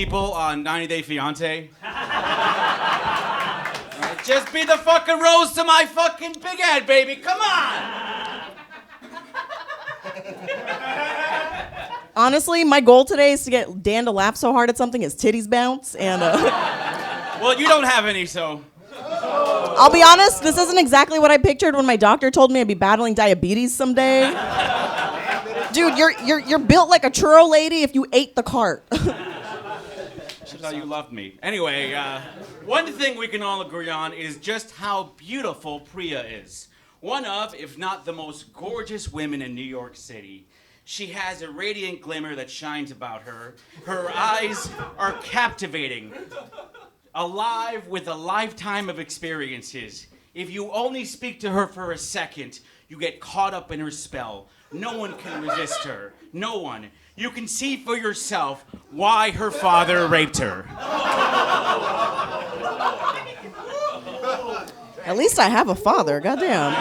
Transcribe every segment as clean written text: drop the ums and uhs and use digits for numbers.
people on 90 Day Fiancé. Just be the fucking rose to my fucking big head, baby. Come on. Honestly, my goal today is to get Dan to laugh so hard at something his titties bounce. And Well, you don't have any, so. I'll be honest, this isn't exactly what I pictured when my doctor told me I'd be battling diabetes someday. Dude, you're built like a churro lady if you ate the cart. That's how you loved me. Anyway, one thing we can all agree on is just how beautiful Priya is. One of, if not the most gorgeous women in New York City. She has a radiant glimmer that shines about her. Her eyes are captivating. Alive with a lifetime of experiences. If you only speak to her for a second, you get caught up in her spell. No one can resist her. No one. You can see for yourself why her father raped her. At least I have a father, goddamn.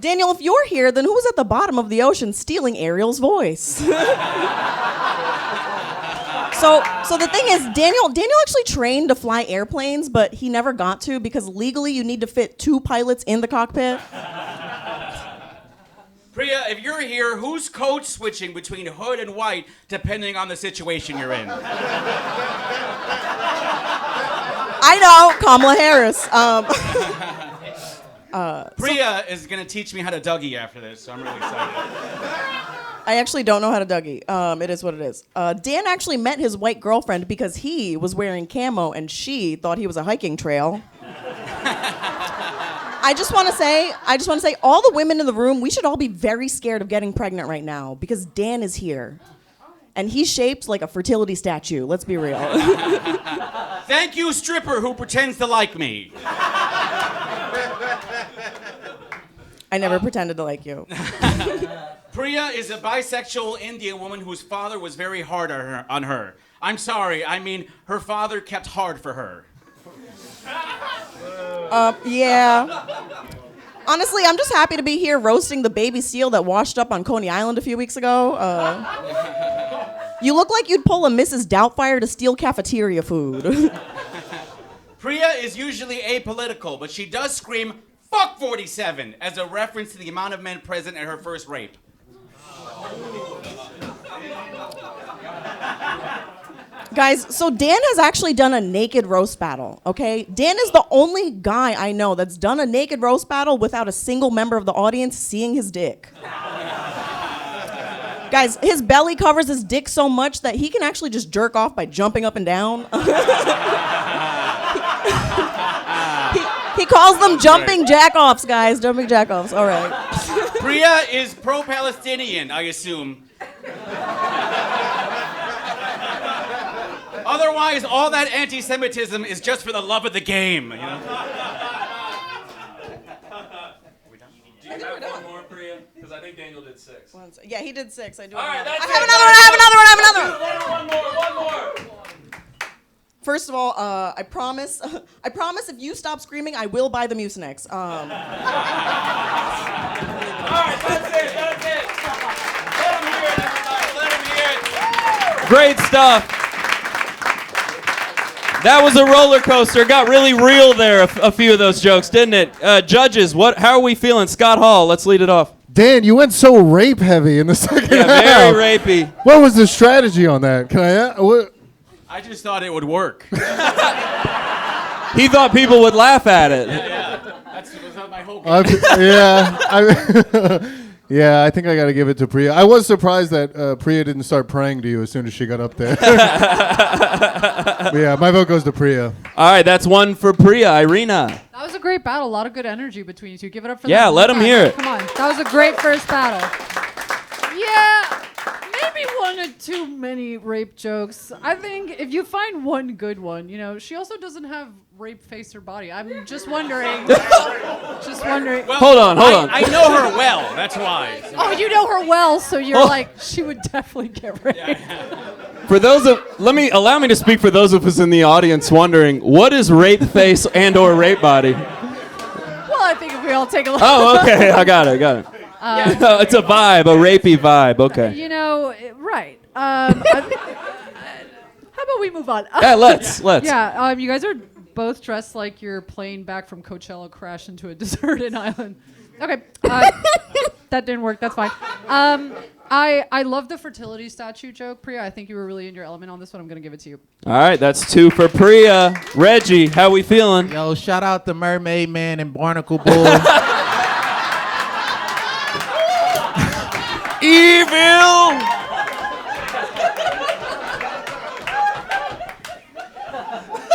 Daniel, if you're here, then who's at the bottom of the ocean stealing Ariel's voice? So the thing is, Daniel actually trained to fly airplanes, but he never got to because legally you need to fit 2 pilots in the cockpit. Priya, if you're here, who's code switching between hood and white depending on the situation you're in? I know, Kamala Harris. Priya is going to teach me how to Dougie after this, so I'm really excited. I actually don't know how to Dougie. It is what it is. Dan actually met his white girlfriend because he was wearing camo and she thought he was a hiking trail. I just want to say, all the women in the room, we should all be very scared of getting pregnant right now because Dan is here. And he's shaped like a fertility statue, let's be real. Thank you, stripper who pretends to like me. I never pretended to like you. Priya is a bisexual Indian woman whose father was very hard on her. I'm sorry, I mean, her father kept hard for her. Yeah. Honestly, I'm just happy to be here roasting the baby seal that washed up on Coney Island a few weeks ago. You look like you'd pull a Mrs. Doubtfire to steal cafeteria food. Priya is usually apolitical, but she does scream, "Fuck 47," as a reference to the amount of men present at her first rape. Guys, so Dan has actually done a naked roast battle, okay? Dan is the only guy I know that's done a naked roast battle without a single member of the audience seeing his dick. Guys, his belly covers his dick so much that he can actually just jerk off by jumping up and down. He calls them jumping jack-offs, guys. Jumping jack-offs, all right. Priya is pro-Palestinian, I assume. Otherwise, all that anti-Semitism is just for the love of the game, you know? Do you have one more, Priya? Because I think Daniel did 6. Yeah, he did 6. I do. All right, that's I have another one. One more. First of all, I promise if you stop screaming, I will buy the Mucinex. All right, that's it. Let him hear it, everybody. Let him hear it. Great stuff. That was a roller coaster. Got really real there, a few of those jokes, didn't it? Judges, how are we feeling? Scott Hall, let's lead it off. Dan, you went so rape heavy in the second half. Yeah, very rapey. What was the strategy on that? Can I? I just thought it would work. He thought people would laugh at it. Yeah. That's my whole game. Yeah, I think I got to give it to Priya. I was surprised that Priya didn't start praying to you as soon as she got up there. Yeah, my vote goes to Priya. All right, that's one for Priya. Irina. That was a great battle. A lot of good energy between you two. Give it up for Yeah, let him hear it. Come on. That was a great first battle. Yeah, maybe one or too many rape jokes. I think if you find one good one, she also doesn't have rape face or body. I'm just wondering. Well, hold on. I know her well. That's why. Oh, you know her well, so you're like, she would definitely get raped. For allow me to speak for those of us in the audience wondering, what is rape face and or rape body? Well, I think if we all take a look. Oh, okay. I got it. It's a vibe, a rapey vibe. Okay. Right. How about we move on? Yeah, let's. Yeah, you guys are both dressed like you're playing back from Coachella crash into a deserted island. Okay, that didn't work. That's fine. I love the fertility statue joke, Priya. I think you were really in your element on this one. I'm gonna give it to you. All right, that's 2 for Priya. Reggie, how we feeling? Yo, shout out to Mermaid Man and Barnacle Boy. Evil!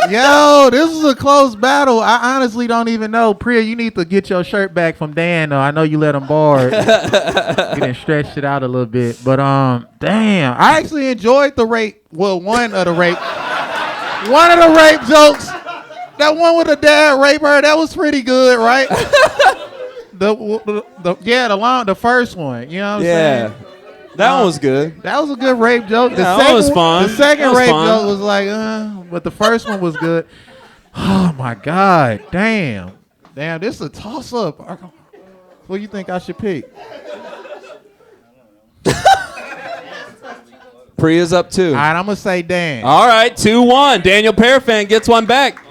Yo, this is a close battle. I honestly don't even know. Priya, you need to get your shirt back from Dan, though. I know you let him borrow it. You done stretched it out a little bit. But, damn. I actually enjoyed the rape. Well, one of the rape jokes. That one with the dad rape her, that was pretty good, right? The first one. You know what I'm saying? That one was good. That was a good rape joke. Yeah, that was fun. The second was rape fun. joke was like, but the first one was good. Oh my God, damn, this is a toss up. What do you think I should pick? Priya's up 2. All right, I'm gonna say Dan. All right, 2-1. Daniel Parafan gets one back.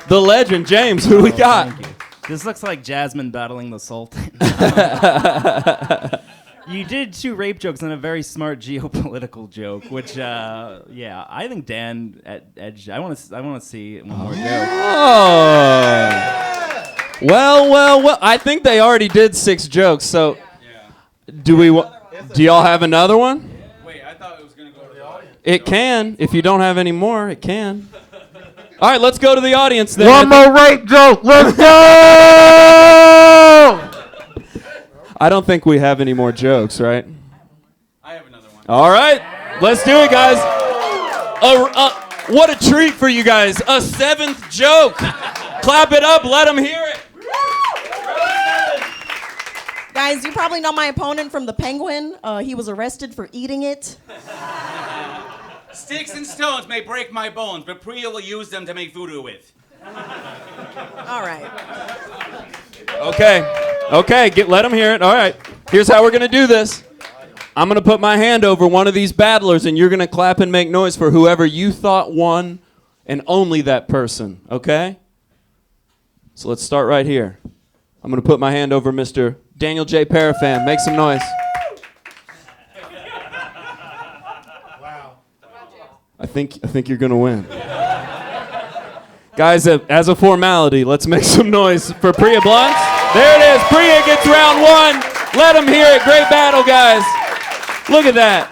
The legend, James. Who we got? Thank you. This looks like Jasmine battling the Sultan. You did 2 rape jokes and a very smart geopolitical joke, which, I think Dan edged. I want to see one more joke. Oh. Well. I think they already did 6 jokes. So, do y'all have another one? Wait, I thought it was gonna go to the audience. It can. If you don't have any more, it can. All right, let's go to the audience then. One more rape joke. Let's go. I don't think we have any more jokes, right? I have another one. All right, let's do it, guys. What a treat for you guys. A 7th joke. Clap it up. Let them hear it. Guys, you probably know my opponent from the Penguin. He was arrested for eating it. Sticks and stones may break my bones, but Priya will use them to make voodoo with. All right. Okay, let them hear it. All right, here's how we're going to do this. I'm going to put my hand over one of these battlers, and you're going to clap and make noise for whoever you thought won, and only that person, okay? So let's start right here. I'm going to put my hand over Mr. Daniel J. Parafan. Make some noise. I think you're going to win. Guys, as a formality, let's make some noise for Priya Blunts. There it is. Priya gets round 1. Let them hear it. Great battle, guys. Look at that.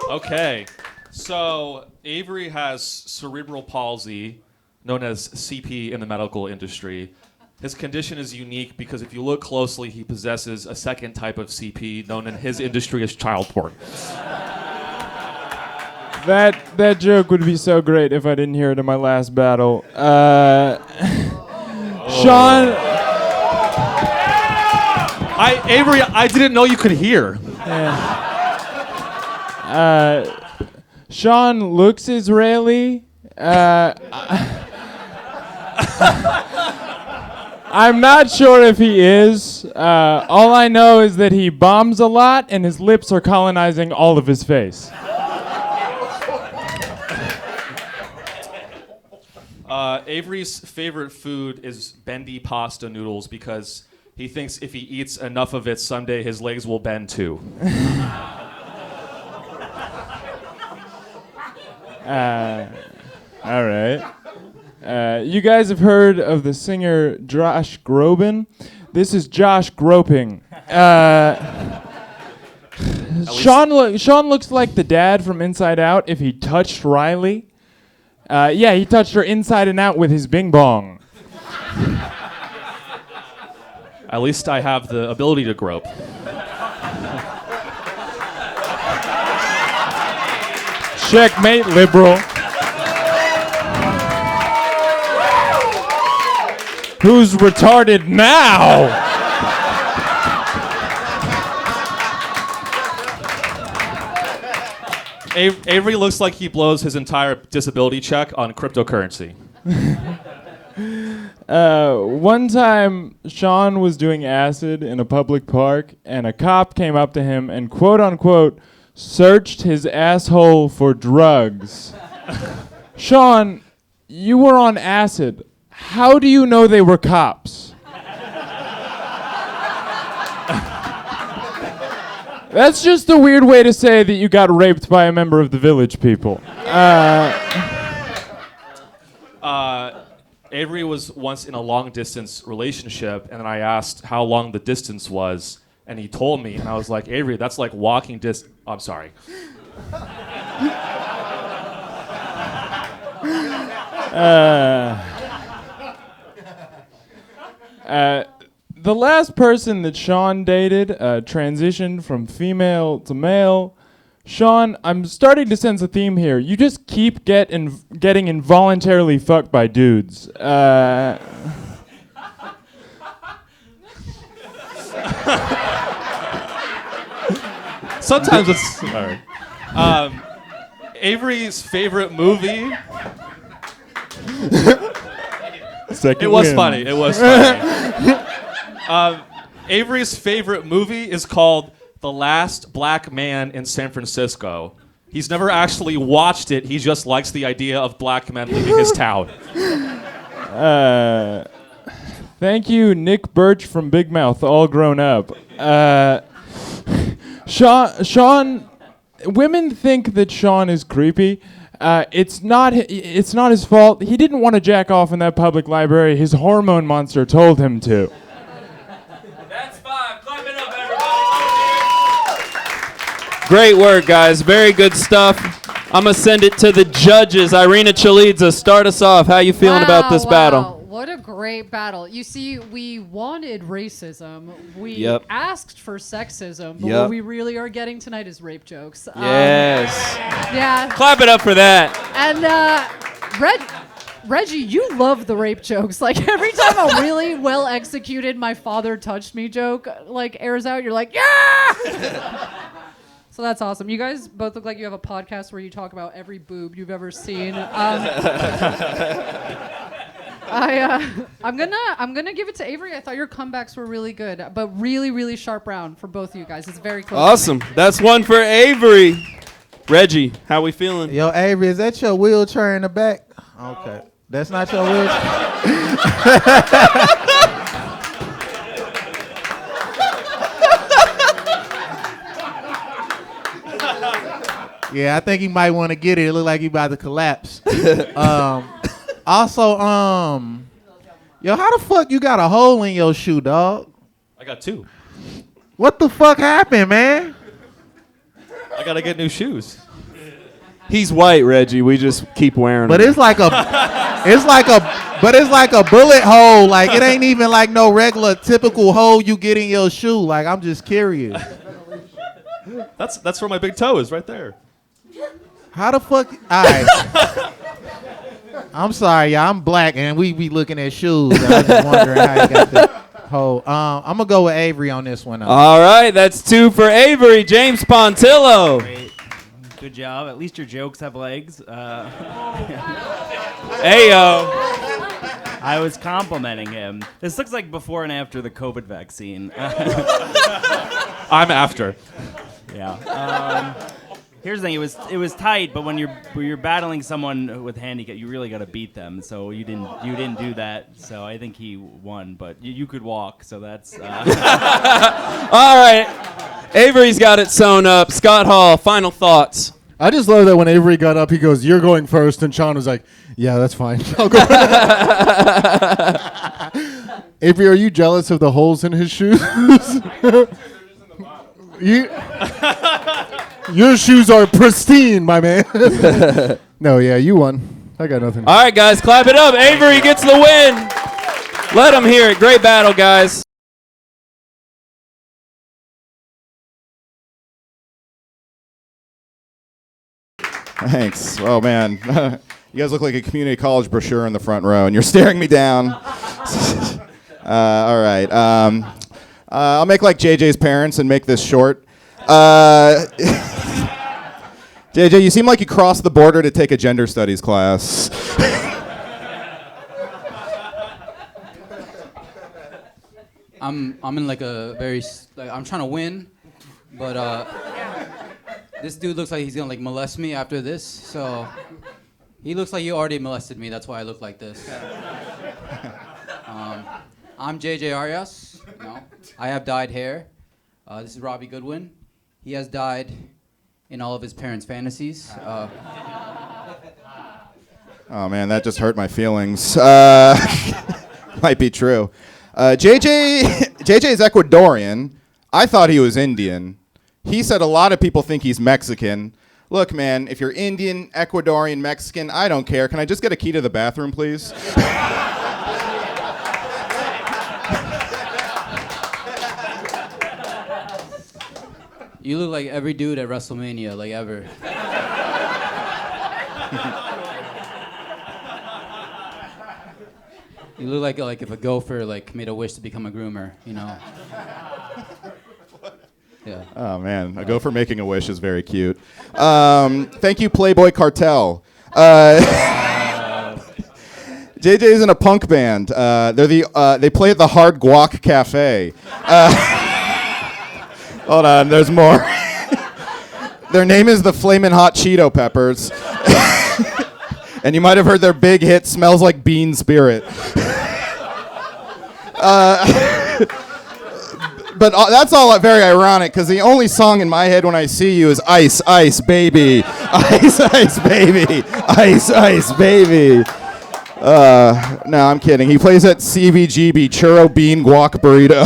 Okay, so Avery has cerebral palsy, known as CP in the medical industry. His condition is unique because if you look closely, he possesses a second type of CP known in his industry as child porn. That joke would be so great if I didn't hear it in my last battle. Sean, Avery, I didn't know you could hear. Sean looks Israeli. I'm not sure if he is. All I know is that he bombs a lot and his lips are colonizing all of his face. Avery's favorite food is bendy pasta noodles because he thinks if he eats enough of it, someday his legs will bend too. All right. You guys have heard of the singer Josh Groban? This is Josh Groping. Sean looks like the dad from Inside Out if he touched Riley. Yeah, he touched her inside and out with his bing bong. At least I have the ability to grope. Checkmate, liberal. Who's retarded now? Avery looks like he blows his entire disability check on cryptocurrency. One time, Sean was doing acid in a public park, and a cop came up to him and quote unquote searched his asshole for drugs. Sean, you were on acid. How do you know they were cops? That's just a weird way to say that you got raped by a member of the Village People. Avery was once in a long-distance relationship, and I asked how long the distance was, and he told me, and I was like, Avery, that's like walking distance. Oh, I'm sorry. The last person that Sean dated transitioned from female to male. Sean, I'm starting to sense a theme here. You just keep getting involuntarily fucked by dudes. Sometimes it's all right. Avery's favorite movie. It was funny. It was funny. Avery's favorite movie is called The Last Black Man in San Francisco. He's never actually watched it. He just likes the idea of black men leaving his town. Thank you, Nick Birch from Big Mouth, all grown up. Sean, women think that Sean is creepy. It's not his fault. He didn't want to jack off in that public library. His hormone monster told him to. That's 5. Clap it up, everybody. Great work, guys. Very good stuff. I'm going to send it to the judges. Irina Chelidze, start us off. How you feeling about this battle? What a great battle. You see, we wanted racism. We Yep. asked for sexism. But Yep. what we really are getting tonight is rape jokes. Yes. Yeah. Clap it up for that. And Reggie, you love the rape jokes. Like every time a really well executed "my father touched me" joke like airs out, you're like, yeah. So that's awesome. You guys both look like you have a podcast where you talk about every boob you've ever seen. I'm gonna give it to Avery. I thought your comebacks were really good, but really, really sharp round for both of you guys. It's very close. Awesome. That's one for Avery. Reggie, how we feeling? Yo, Avery, is that your wheelchair in the back? Okay. That's not your wheelchair? Yeah, I think he might want to get it. It look like he about to collapse. Also, yo, how the fuck you got a hole in your shoe, dog? I got 2. What the fuck happened, man? I gotta get new shoes. He's white, Reggie. We just keep wearing But them. it's like a bullet hole. Like it ain't even like no regular typical hole you get in your shoe. Like I'm just curious. That's where my big toe is, right there. How the fuck? All right. I'm sorry, y'all. I'm black, and we be looking at shoes. And I'm just wondering how you got the hole. I'm gonna go with Avery on this one. All right, that's 2 for Avery. James Pontillo. Great. Good job. At least your jokes have legs. Ayo. I was complimenting him. This looks like before and after the COVID vaccine. I'm after. Yeah. Here's the thing. It was tight, but when you're battling someone with handicap, you really got to beat them. So you didn't do that. So I think he won, but you could walk. So that's. All right. Avery's got it sewn up. Scott Hall, final thoughts. I just love that when Avery got up, he goes, "You're going first," and Sean was like, "Yeah, that's fine. I'll go." Avery, are you jealous of the holes in his shoes? Your shoes are pristine, my man. No, yeah, you won. I got nothing. All right, guys, clap it up. Avery gets the win. Let him hear it. Great battle, guys. Thanks. Oh, man. You guys look like a community college brochure in the front row, and you're staring me down. All right. I'll make like JJ's parents and make this short. JJ, you seem like you crossed the border to take a gender studies class. I'm in like a very I'm trying to win, but this dude looks like he's gonna like molest me after this. So he looks like he already molested me. That's why I look like this. I'm JJ Arias. You know, I have dyed hair. This is Robbie Goodwin. He has died in all of his parents' fantasies. Oh man, that just hurt my feelings. Might be true. JJ is Ecuadorian. I thought he was Indian. He said a lot of people think he's Mexican. Look, man, if you're Indian, Ecuadorian, Mexican, I don't care. Can I just get a key to the bathroom, please? You look like every dude at WrestleMania, like ever. You look like if a gopher like made a wish to become a groomer, you know. Yeah. Oh man, a gopher making a wish is very cute. Thank you, Playboy Cartel. JJ is in a punk band. They play at the Hard Guac Cafe. Hold on, there's more. Their name is the Flamin' Hot Cheeto Peppers. And you might have heard their big hit, Smells Like Bean Spirit. But that's all very ironic, because the only song in my head when I see you is Ice, Ice, Baby. Ice, Ice, Baby. Ice, Ice, Baby. No, I'm kidding. He plays at CBGB, Churro Bean Guac Burrito.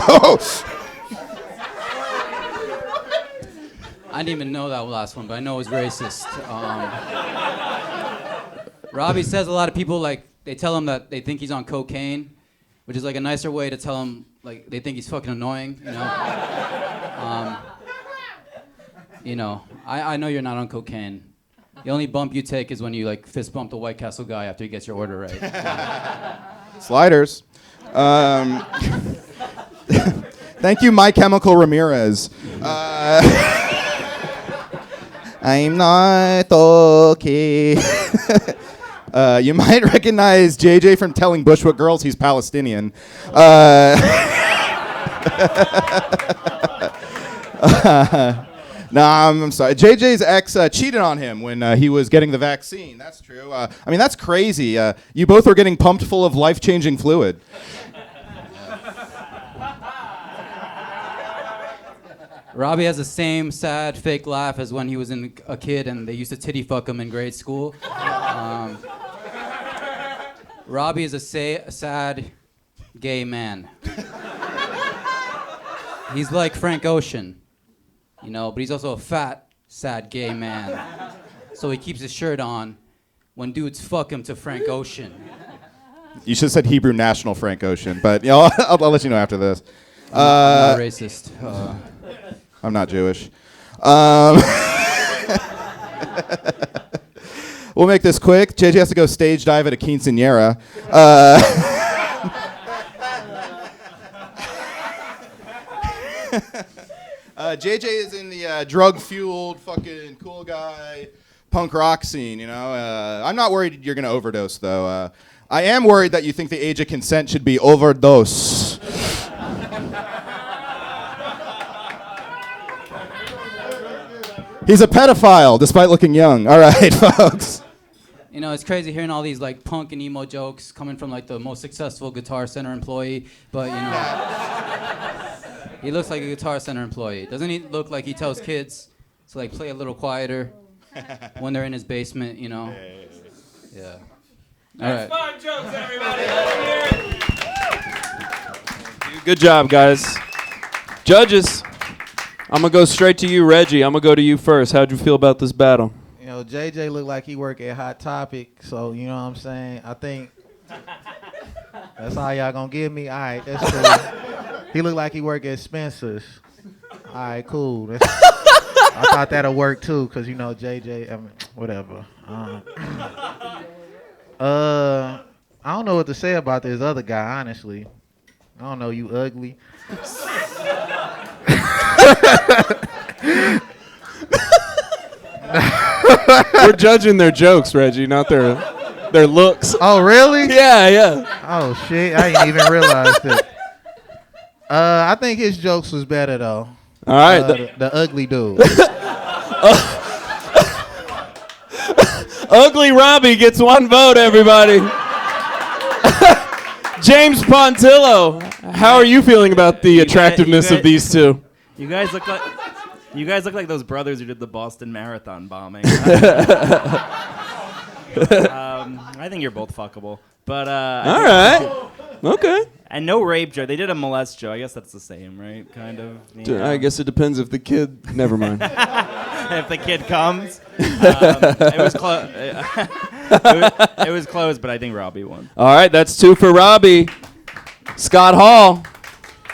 I didn't even know that last one, but I know it was racist. Robbie says a lot of people, like, they tell him that they think he's on cocaine, which is like a nicer way to tell him, like, they think he's fucking annoying, you know? I know you're not on cocaine. The only bump you take is when you, like, fist bump the White Castle guy after he gets your order right. Sliders. Thank you, My Chemical Ramirez. I'm not okay. You might recognize JJ from telling Bushwick Girls he's Palestinian. No, I'm sorry. JJ's ex cheated on him when he was getting the vaccine. That's true. I mean, that's crazy. You both were getting pumped full of life-changing fluid. Robbie has the same sad, fake laugh as when he was a kid and they used to titty fuck him in grade school. Robbie is a sad, gay man. He's like Frank Ocean, you know, but he's also a fat, sad, gay man. So he keeps his shirt on when dudes fuck him to Frank Ocean. You should have said Hebrew National Frank Ocean, but you know, I'll let you know after this. I'm not racist. I'm not Jewish. We'll make this quick. JJ has to go stage dive at a quinceañera. JJ is in the drug-fueled, fucking cool guy, punk rock scene, you know. I'm not worried you're going to overdose, though. I am worried that you think the age of consent should be overdose. He's a pedophile, despite looking young. All right, folks. You know, it's crazy hearing all these like punk and emo jokes coming from like the most successful Guitar Center employee, but you know, he looks like a Guitar Center employee. Doesn't he look like he tells kids to like play a little quieter when they're in his basement, you know? Yeah. All right. 5 jokes, everybody. Let him hear it. Good job, guys. Judges, I'm going to go straight to you, Reggie. I'm going to go to you first. How'd you feel about this battle? You know, JJ looked like he work at Hot Topic, so you know what I'm saying? I think that's all y'all gonna give me. All right, that's cool. He looked like he work at Spencer's. All right, cool. I thought that'll work too, cause you know JJ. I mean, whatever. I don't know what to say about this other guy, honestly. I don't know, you ugly. We're judging their jokes, Reggie, not their looks. Oh, really? Yeah. Oh, shit. I didn't even realize that. I think his jokes was better though. All right. The ugly dude. Ugly Robbie gets 1 vote, everybody. James Pontillo, how are you feeling about the attractiveness of these two? You guys look like those brothers who did the Boston Marathon bombing. I think you're both fuckable. But all right. Okay. And no rape joke. They did a molest joke. I guess that's the same, right? Kind of. I guess it depends if the kid. Never mind. If the kid comes, it was close. It was close, but I think Robbie won. All right, that's 2 for Robbie. Scott Hall.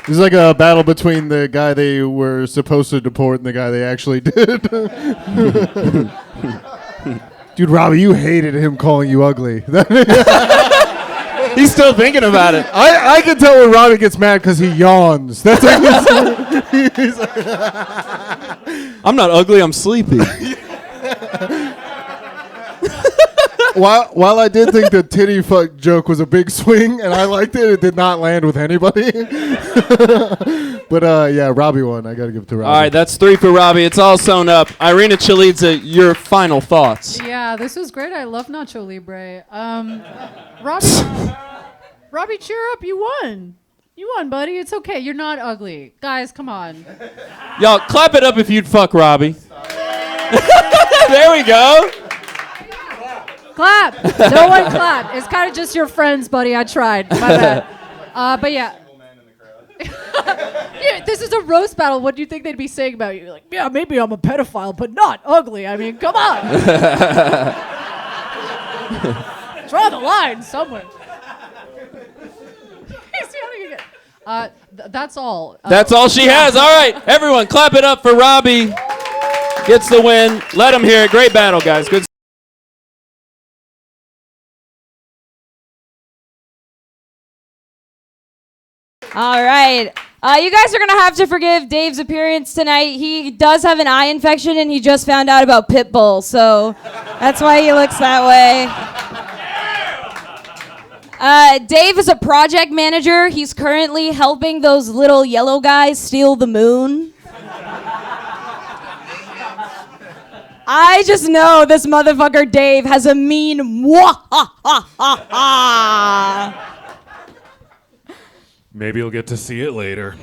This is like a battle between the guy they were supposed to deport and the guy they actually did. Dude, Robbie, you hated him calling you ugly. He's still thinking about it. I can tell when Robbie gets mad because he yawns. That's like I'm not ugly, I'm sleepy. While I did think the titty fuck joke was a big swing and I liked it, it did not land with anybody. But yeah, Robbie won. I gotta give it to Robbie. All right, that's 3 for Robbie. It's all sewn up. Irina Chelidze, your final thoughts. Yeah, this was great. I love Nacho Libre. Robbie, cheer up. You won. You won, buddy. It's okay. You're not ugly. Guys, come on. Y'all, clap it up if you'd fuck Robbie. There we go. Clap. No one clap. It's kind of just your friends, buddy. I tried. My bad. But yeah. Yeah, this is a roast battle. What do you think they'd be saying about you? You're like, yeah, maybe I'm a pedophile, but not ugly. I mean, come on. Draw the line somewhere. That's all. That's all she has. All right, everyone, clap it up for Robbie. Gets the win. Let him hear it. Great battle, guys. Good. All right. You guys are going to have to forgive Dave's appearance tonight. He does have an eye infection, and he just found out about Pitbull, so that's why he looks that way. Dave is a project manager. He's currently helping those little yellow guys steal the moon. I just know this motherfucker Dave has a mean mwah-ha-ha-ha-ha. Maybe you'll get to see it later.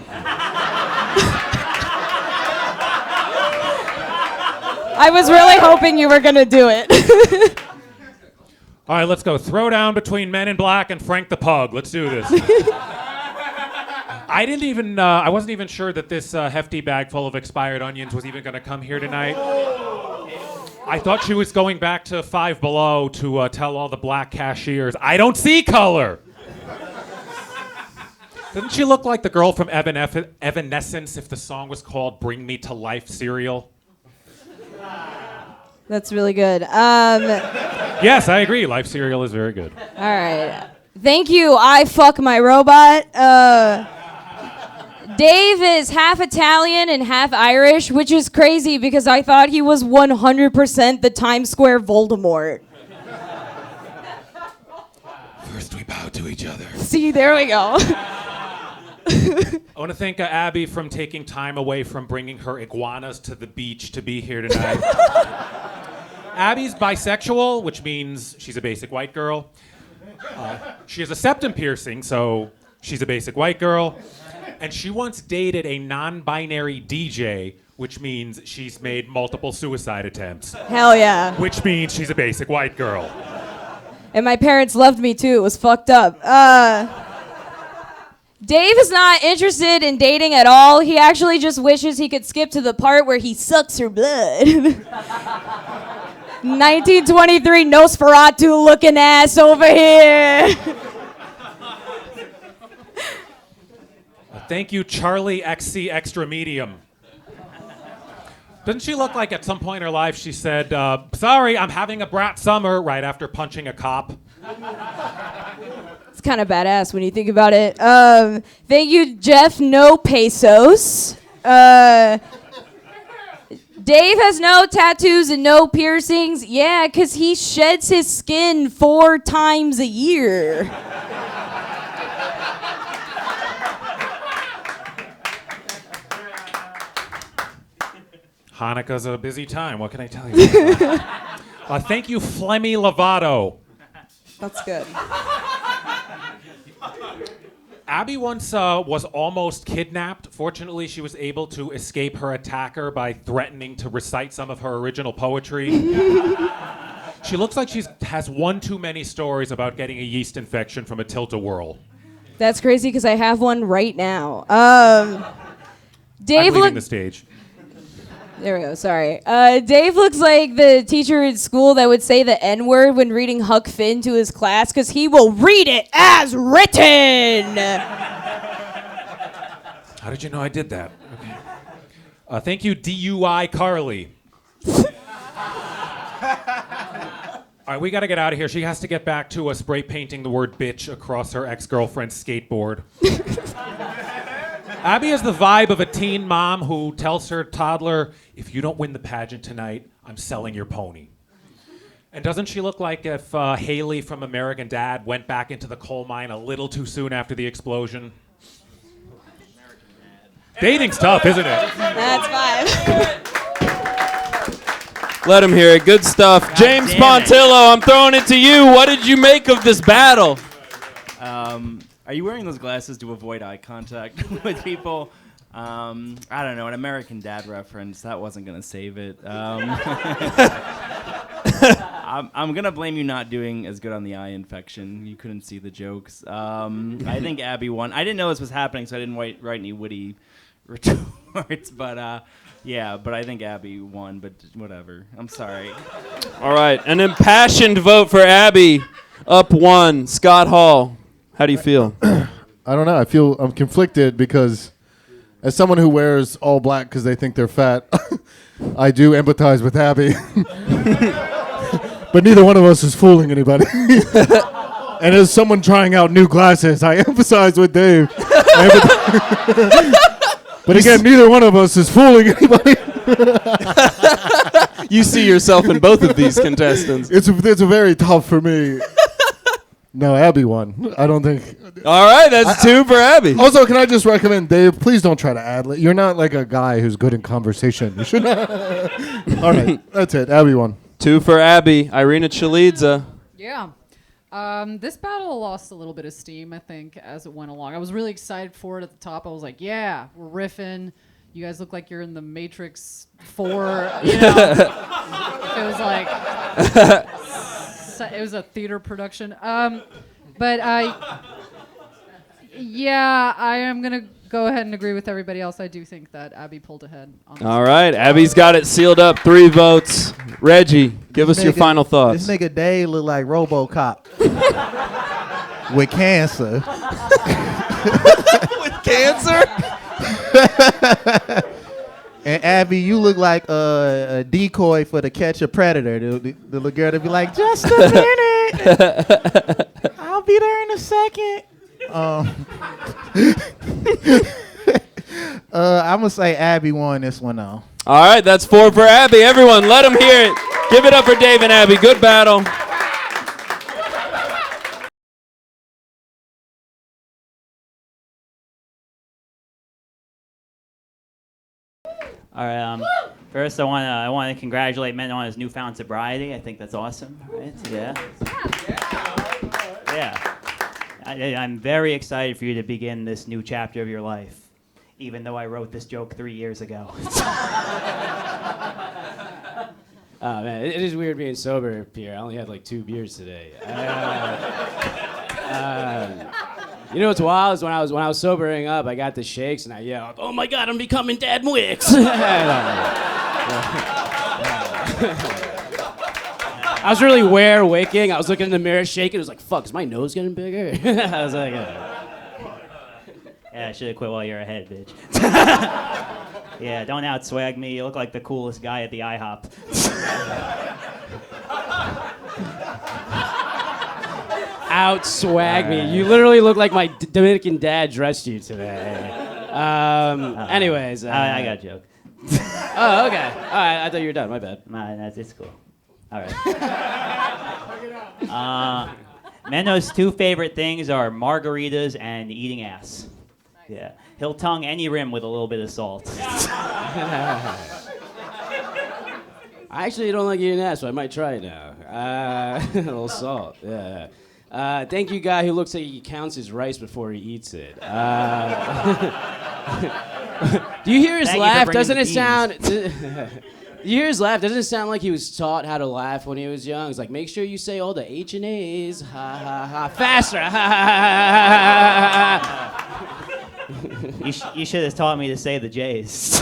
I was really hoping you were going to do it. All right, let's go. Throwdown between Men in Black and Frank the Pug. Let's do this. I wasn't even sure that this hefty bag full of expired onions was even going to come here tonight. I thought she was going back to Five Below to tell all the black cashiers, I don't see color. Doesn't she look like the girl from Evanescence if the song was called Bring Me to Life Cereal? That's really good. Yes, I agree. Life Cereal is very good. All right. Thank you. I fuck my robot. Dave is half Italian and half Irish, which is crazy because I thought he was 100% the Times Square Voldemort. First we bow to each other. See, there we go. I want to thank Abby from taking time away from bringing her iguanas to the beach to be here tonight. Abby's bisexual, which means she's a basic white girl. She has a septum piercing, so she's a basic white girl. And she once dated a non-binary DJ, which means she's made multiple suicide attempts. Hell yeah. Which means she's a basic white girl. And my parents loved me too. It was fucked up. Dave is not interested in dating at all. He actually just wishes he could skip to the part where he sucks her blood. 1923 Nosferatu looking ass over here. Thank you, Charlie XC Extra Medium. Doesn't she look like at some point in her life she said, sorry, I'm having a brat summer, right after punching a cop? It's kind of badass when you think about it. Thank you, Jeff No Pesos. Dave has no tattoos and no piercings. Yeah, because he sheds his skin 4 times a year. Hanukkah's a busy time. What can I tell you? Thank you, Flemmy Lovato. That's good. Abby once was almost kidnapped. Fortunately, she was able to escape her attacker by threatening to recite some of her original poetry. She looks like she has one too many stories about getting a yeast infection from a tilt-a-whirl. That's crazy because I have one right now. Dave, I'm leaving the stage. There we go. Sorry. Dave looks like the teacher in school that would say the N-word when reading Huck Finn to his class because he will read it as written. How did you know I did that? Okay. Thank you, DUI Carly. All right, we got to get out of here. She has to get back to spray painting the word bitch across her ex-girlfriend's skateboard. Abby has the vibe of a teen mom who tells her toddler, if you don't win the pageant tonight, I'm selling your pony. And doesn't she look like if Haley from American Dad went back into the coal mine a little too soon after the explosion? Dating's tough, isn't it? That's five. Let him hear it. Good stuff. James Pontillo, I'm throwing it to you. What did you make of this battle? Are you wearing those glasses to avoid eye contact with people? I don't know, an American Dad reference. That wasn't going to save it. I'm going to blame you not doing as good on the eye infection. You couldn't see the jokes. I think Abby won. I didn't know this was happening, so I didn't write any witty retorts. But yeah, but I think Abby won, but whatever. I'm sorry. All right, an impassioned vote for Abby. Up one. Scott Hall. How do you feel? I don't know. I'm conflicted because as someone who wears all black because they think they're fat, I do empathize with Abby. But neither one of us is fooling anybody. And as someone trying out new glasses, I emphasize with Dave. But again, neither one of us is fooling anybody. You see yourself in both of these contestants. It's a very tough for me. No, Abby won. I don't think. All right, that's two for Abby. Also, can I just recommend, Dave, please don't try to ad-lib. You're not like a guy who's good in conversation. You should not. All right, that's it. Abby won. Two for Abby. Irina Chelidze. Yeah. This battle lost a little bit of steam, I think, as it went along. I was really excited for it at the top. I was like, yeah, we're riffing. You guys look like you're in the Matrix 4. You know, it was like, it was a theater production. But yeah, I am going to go ahead and agree with everybody else. I do think that Abby pulled ahead on this. All right, Abby's got it sealed up. 3 votes. Reggie, give us your final thoughts. This nigga Dave look like RoboCop with cancer. With cancer? And Abby, you look like a decoy for the catch a predator. The little girl to be like, just a minute. I'll be there in a second. I'm going to say Abby won this one, though. All right, that's 4 for Abby. Everyone, let them hear it. Give it up for Dave and Abby. Good battle. All right. First, I want to congratulate Men on his newfound sobriety. I think that's awesome. Right? Yeah. Yeah. I'm very excited for you to begin this new chapter of your life, even though I wrote this joke 3 years ago. Oh man, it is weird being sober here. I only had like 2 beers today. You know what's wild is when I was sobering up, I got the shakes and I yelled, "Oh my God, I'm becoming Dad Wickes!" I was really wicking. I was looking in the mirror, shaking. It was like, "Fuck, is my nose getting bigger?" I was like, Yeah, I should have quit while you're ahead, bitch. Yeah, don't outswag me. You look like the coolest guy at the IHOP. Outswag me. You literally look like my Dominican dad dressed you today. Anyways. I got a joke. Oh, okay. All right, I thought you were done. My bad. Nah, it's cool. All right. Menno's 2 favorite things are margaritas and eating ass. Yeah. He'll tongue any rim with a little bit of salt. I actually don't like eating ass, so I might try it now. A little salt, yeah. Thank you, guy who looks like he counts his rice before he eats it. Do you hear his Thank you for laugh? bringing Doesn't the it beans. sound... You hear his laugh? Doesn't it sound like he was taught how to laugh when he was young? It's like, make sure you say all the H and A's. Ha, ha, ha. Faster. Ha, ha, ha, ha, ha. You should have taught me to say the J's.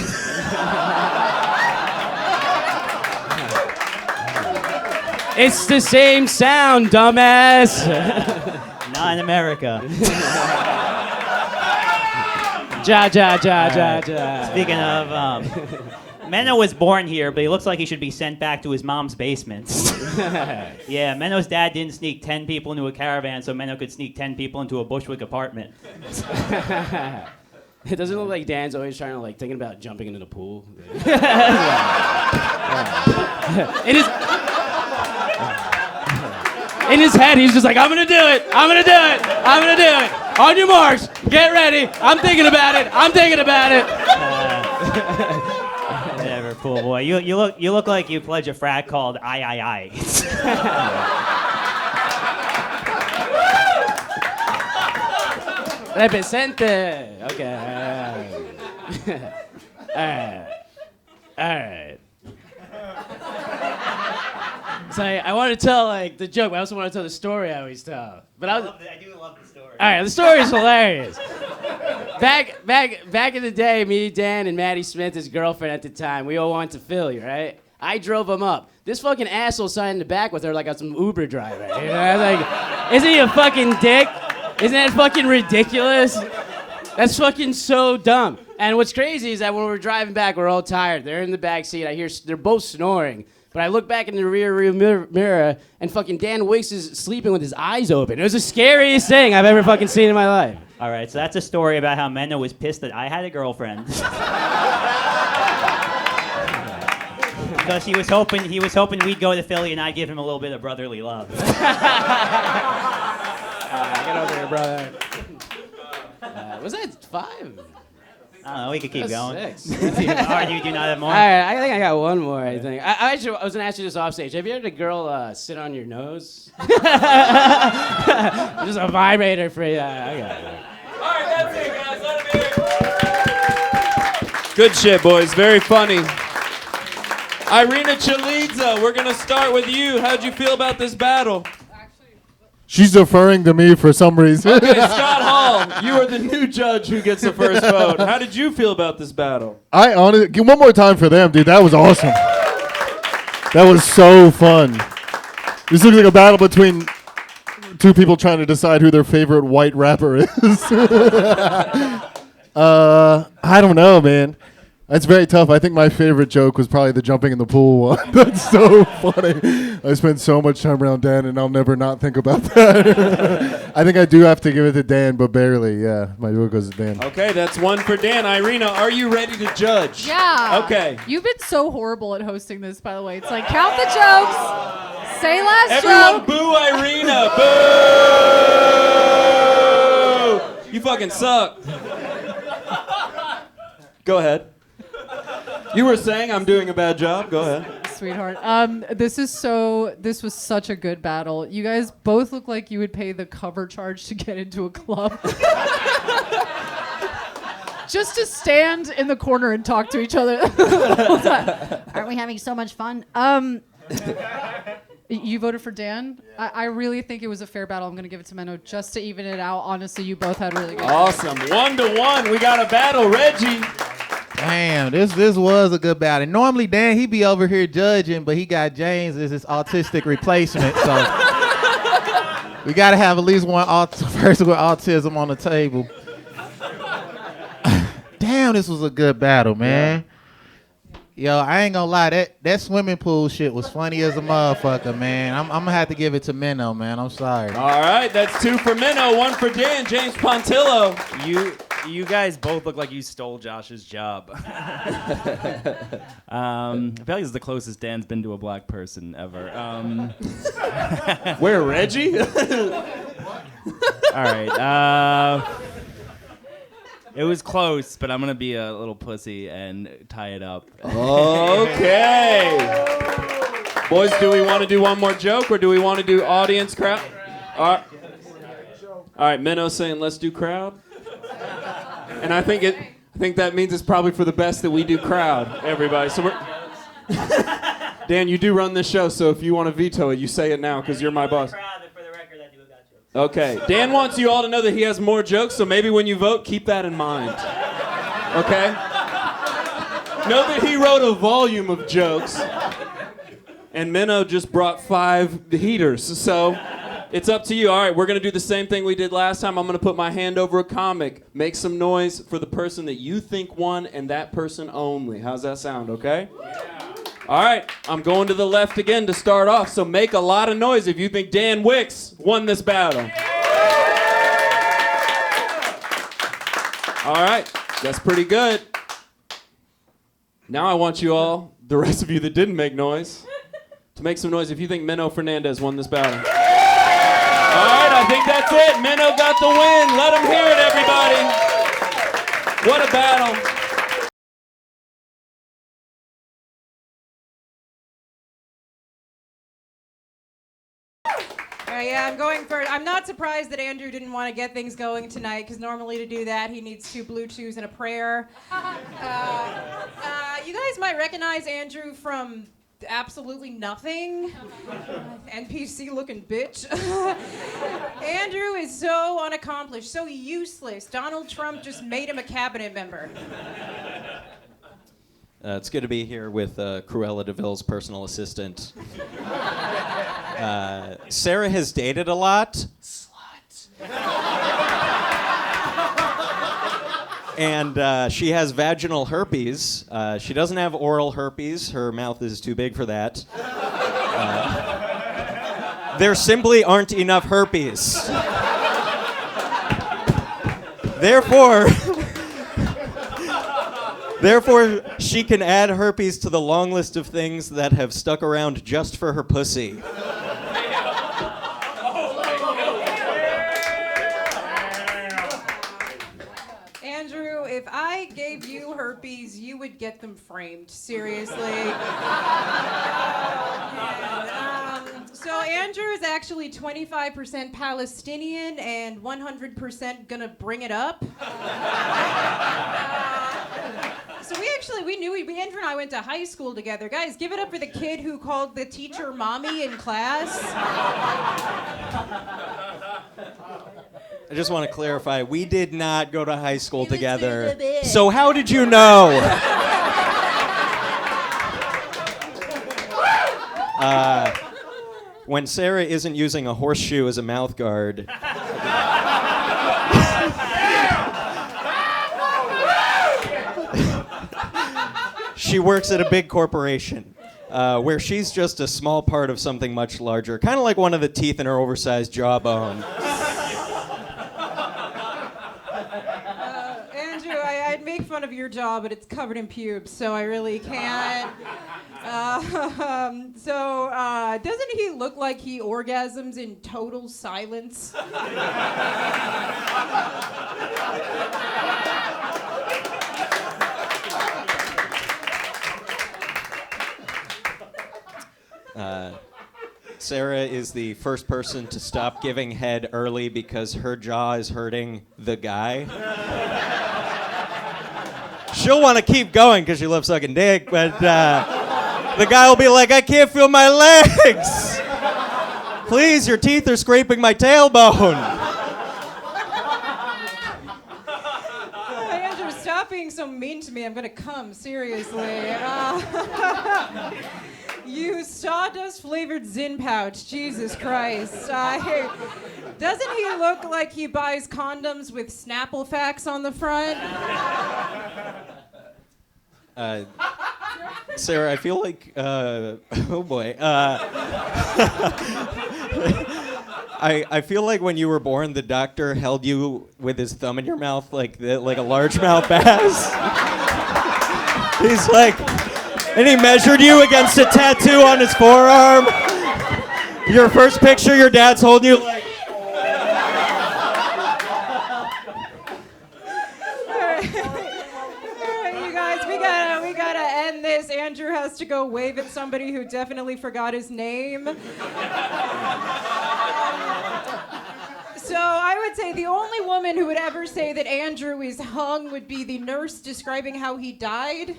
It's the same sound, dumbass. Not in America. Ja, ja, ja, ja, ja. Speaking of, Menno was born here, but he looks like he should be sent back to his mom's basement. Yeah, Menno's dad didn't sneak 10 people into a caravan so Menno could sneak 10 people into a Bushwick apartment. It doesn't look like Dan's always trying to, like, thinking about jumping into the pool. In his head, he's just like, I'm gonna do it. I'm gonna do it. I'm gonna do it. On your marks, get ready. I'm thinking about it. I'm thinking about it. Whatever, pool boy. You look like you pledge a frat called I. Represente. Okay. All right. So I want to tell like the joke, but I also want to tell the story I always tell. But I do love the story. All right, the story is hilarious. Back in the day, me, Dan, and Maddie Smith, his girlfriend at the time, we all went to Philly, right? I drove him up. This fucking asshole sat in the back with her like some Uber driver. You know, I was like, isn't he a fucking dick? Isn't that fucking ridiculous? That's fucking so dumb. And what's crazy is that when we're driving back, we're all tired. They're in the back seat. I hear they're both snoring. But I look back in the rear mirror, and fucking Dan Wickes is sleeping with his eyes open. It was the scariest thing I've ever fucking seen in my life. All right, so that's a story about how Menno was pissed that I had a girlfriend. Because he was hoping we'd go to Philly and I'd give him a little bit of brotherly love. Get over here, brother. Was that 5? I don't know, we could keep going. 6. Or do you do not have more? All right, I think I got one more, I think. I was going to ask you this off stage. Have you had a girl sit on your nose? Just a vibrator for you. I got it. All right, that's it, guys. Let him hear it. Good shit, boys. Very funny. Irina Chelidze, we're going to start with you. How'd you feel about this battle? She's deferring to me for some reason. Okay, Scott Hall, you are the new judge who gets the first vote. How did you feel about this battle? I honestly, give one more time for them, dude. That was awesome. That was so fun. This looks like a battle between two people trying to decide who their favorite white rapper is. I don't know, man. That's very tough. I think my favorite joke was probably the jumping in the pool one. That's so funny. I spent so much time around Dan, and I'll never not think about that. I think I do have to give it to Dan, but barely. Yeah, my vote goes to Dan. Okay, that's one for Dan. Irina, are you ready to judge? Yeah. Okay. You've been so horrible at hosting this, by the way. It's like, count the jokes, say last Everyone joke. boo Irina. Boo! You fucking suck. Go ahead. You were saying I'm doing a bad job. Go ahead. Sweetheart. This was such a good battle. You guys both look like you would pay the cover charge to get into a club. Just to stand in the corner and talk to each other. Aren't we having so much fun? You voted for Dan? I really think it was a fair battle. I'm going to give it to Menno just to even it out. Honestly, you both had really good Awesome. 1-1. We got a battle. Reggie. Damn, this was a good battle. Normally, Dan, he be over here judging, but he got James as his autistic replacement, so we got to have at least one person with autism on the table. Damn, this was a good battle, man. Yo, I ain't gonna lie, that swimming pool shit was funny as a motherfucker, man. I'm gonna have to give it to Menno, man. I'm sorry. All right, that's 2 for Menno, 1 for Dan. James Pontillo. You guys both look like you stole Josh's job. I feel like this is the closest Dan's been to a black person ever. Where, Reggie? All right. It was close, but I'm gonna be a little pussy and tie it up. Okay. Boys, do we want to do one more joke or do we want to do audience crowd? All right, Minno's saying let's do crowd. And I think that means it's probably for the best that we do crowd, everybody. So we're Dan, you do run this show, so if you want to veto it, you say it now because you're my boss. Okay, Dan wants you all to know that he has more jokes, so maybe when you vote, keep that in mind. Okay? Know that he wrote a volume of jokes, and Minnow just brought 5 heaters, so it's up to you. All right, we're going to do the same thing we did last time. I'm going to put my hand over a comic. Make some noise for the person that you think won, and that person only. How's that sound, okay? All right, I'm going to the left again to start off, so make a lot of noise if you think Dan Wickes won this battle. All right, that's pretty good. Now I want you all, the rest of you that didn't make noise, to make some noise if you think Menno Fernandez won this battle. All right, I think that's it. Menno got the win. Let him hear it, everybody. What a battle. Yeah, I'm not surprised that Andrew didn't want to get things going tonight, because normally to do that, he needs 2 blue chews and a prayer. You guys might recognize Andrew from absolutely nothing. NPC-looking bitch. Andrew is so unaccomplished, so useless. Donald Trump just made him a cabinet member. It's good to be here with Cruella DeVille's personal assistant. Sarah has dated a lot. Slut. And she has vaginal herpes. She doesn't have oral herpes. Her mouth is too big for that. There simply aren't enough herpes. Therefore, she can add herpes to the long list of things that have stuck around just for her pussy. Andrew, if I gave you herpes, you would get them framed. Seriously. So Andrew is actually 25% Palestinian and 100% gonna bring it up. So Andrew and I went to high school together. Guys, give it up for the kid who called the teacher mommy in class. I just want to clarify, we did not go to high school together. So how did you know? When Sarah isn't using a horseshoe as a mouth guard, she works at a big corporation where she's just a small part of something much larger, kind of like one of the teeth in her oversized jawbone. Andrew, I'd make fun of your jaw, but it's covered in pubes, so I really can't. Doesn't he look like he orgasms in total silence? Sarah is the first person to stop giving head early because her jaw is hurting the guy. She'll want to keep going because she loves sucking dick, but the guy will be like, I can't feel my legs. Please, your teeth are scraping my tailbone. Andrew, stop being so mean to me. I'm gonna come, seriously. You sawdust-flavored Zin pouch, Jesus Christ. Doesn't he look like he buys condoms with Snapple facts on the front? Sarah, I feel like, oh boy. I feel like when you were born, the doctor held you with his thumb in your mouth like a largemouth bass. He's like, and he measured you against a tattoo on his forearm. Your first picture, your dad's holding you like. to go wave at somebody who definitely forgot his name. So I would say the only woman who would ever say that Andrew is hung would be the nurse describing how he died.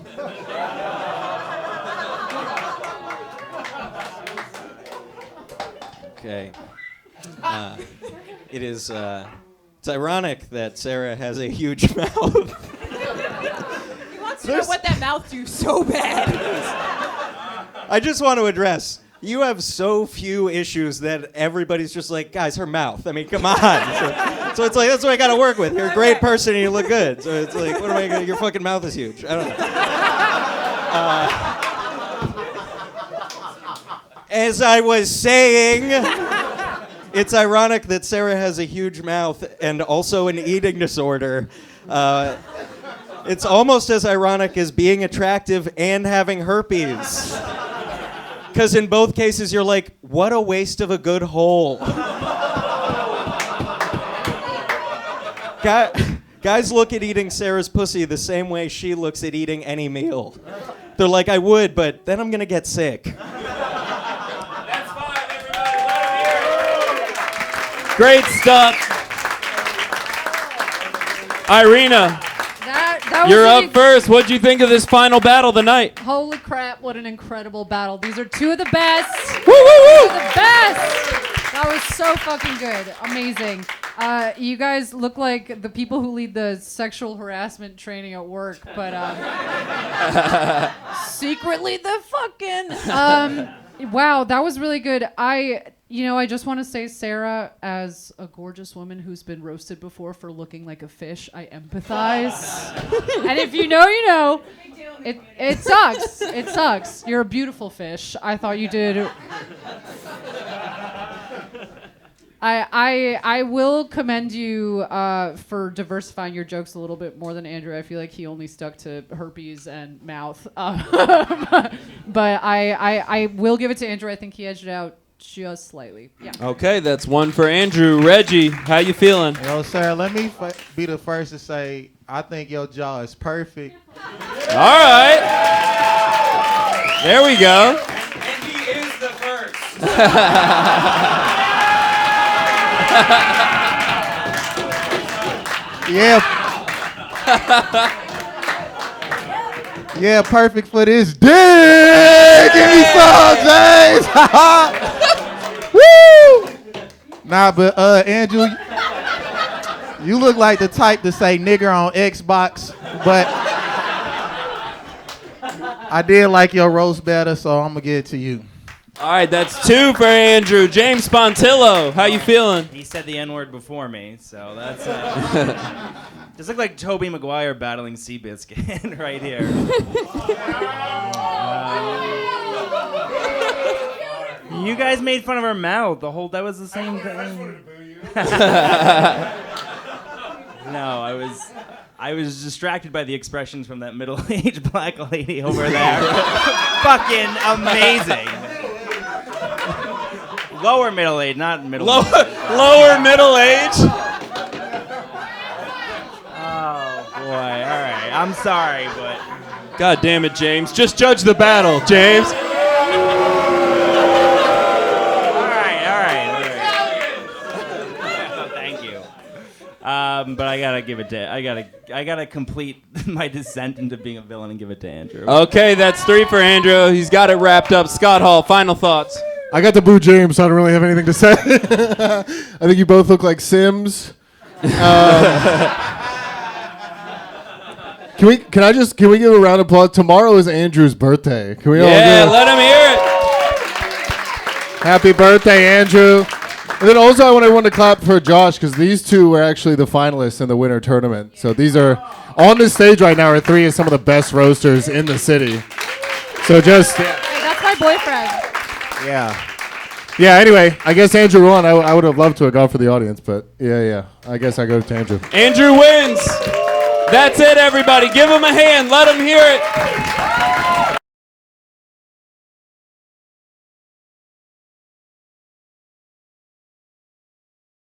Okay. It's ironic that Sarah has a huge mouth. He wants to know what that mouth do so bad. I just want to address, you have so few issues that everybody's just like, guys, her mouth. I mean, come on. So it's like, that's what I got to work with. You're a great person and you look good. So it's like, what am I gonna, your fucking mouth is huge. I don't know. As I was saying, it's ironic that Sarah has a huge mouth and also an eating disorder. It's almost as ironic as being attractive and having herpes. Because in both cases, you're like, what a waste of a good hole. Guys look at eating Sarah's pussy the same way she looks at eating any meal. They're like, I would, but then I'm going to get sick. Great stuff. Irina, That was you're an up first. What'd you think of this final battle tonight? Holy crap, what an incredible battle. These are two of the best. Woo, woo, woo. Two of the best. That was so fucking good. Amazing. You guys look like the people who lead the sexual harassment training at work, but secretly the fucking. Wow, that was really good. I just want to say, Sarah, as a gorgeous woman who's been roasted before for looking like a fish, I empathize. And if you know, you know. It sucks. It sucks. You're a beautiful fish. I thought you did. I will commend you for diversifying your jokes a little bit more than Andrew. I feel like he only stuck to herpes and mouth. But I will give it to Andrew. I think he edged it out just slightly. Yeah. Okay, that's one for Andrew. Reggie, how you feeling? Yo, Sarah, let me be the first to say I think your jaw is perfect. All right. There we go. And he is the first. Yeah. Yeah, perfect for this dick. Give me some, James. Woo! Nah, but Andrew, you look like the type to say nigger on Xbox, but I did like your roast better, so I'm gonna give it to you. All right, that's two for Andrew. James Pontillo, how you feeling? He said the N-word before me, so that's just look like Tobey Maguire battling Seabiscuit right here. You guys made fun of her mouth. That was the same thing. No, I was distracted by the expressions from that middle-aged black lady over there. Fucking amazing. Lower middle age, not middle age. Lower middle age? Oh, boy. All right. I'm sorry, but... God damn it, James. Just judge the battle, James. All right. Thank you. But I gotta give it to... I gotta complete my descent into being a villain and give it to Andrew. Okay, that's three for Andrew. He's got it wrapped up. Scott Hall, final thoughts. I got to boo James, so I don't really have anything to say. I think you both look like Sims. Can we give a round of applause? Tomorrow is Andrew's birthday. Can we all let him hear it. Happy birthday, Andrew. And then also I want to clap for Josh, because these two were actually the finalists in the winter tournament. So these are on this stage right now are three of some of the best roasters in the city. So just Hey, that's my boyfriend. yeah. Anyway, I guess Andrew won. I would have loved to have gone for the audience, but yeah. I guess I go to Andrew. Andrew wins. That's it, everybody. Give him a hand. Let him hear it.